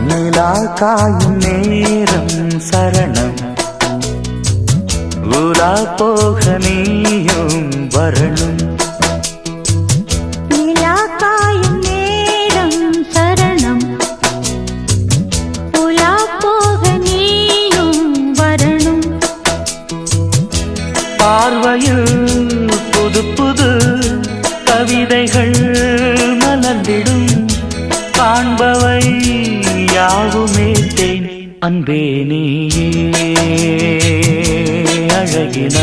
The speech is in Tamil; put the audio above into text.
நிலா காயும் நேரம் சரணம் உலா போக நீயும் வரணும் நிலா காயும் நேரம் சரணம் உலா போக நீயும் வரணும் பார்வையில் புது புது கவிதைகள் மலர்ந்திடும் காண்பவை யாவுமே தேன் அன்பே நீயே அழகின